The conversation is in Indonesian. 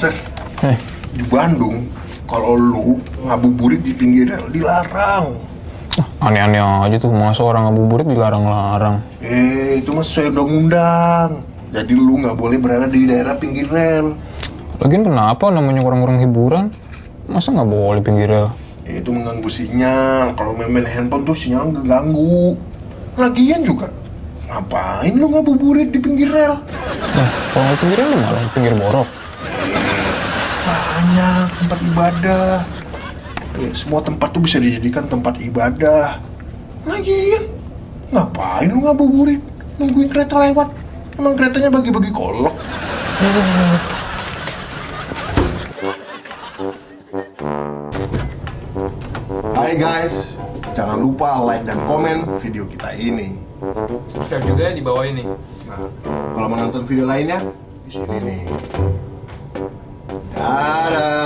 Ser, di Bandung, kalau lu ngabuburit di pinggir rel dilarang. Aneh-aneh aja tuh, masa orang ngabuburit dilarang-larang. Itu mah sesuai undang-undang. Jadi lu nggak boleh berada di daerah pinggir rel. Lagian kenapa namanya orang-orang hiburan? Masa nggak boleh pinggir rel? Itu mengganggu sinyal. Kalau main handphone tuh sinyal ngeganggu. Lagian juga, ngapain lu ngabuburit di pinggir rel? Nah, kalau nggak pinggir rel malah pinggir borok. Banyak tempat ibadah. Semua tempat tuh bisa dijadikan tempat ibadah. Lagian, ngapain lu ngabuburit? Nungguin kereta lewat. Emang keretanya bagi-bagi kolok? Hai guys, jangan lupa like dan komen video kita ini. Subscribe juga di bawah ini. Nah, kalau mau nonton video lainnya, di sini nih. Dadah.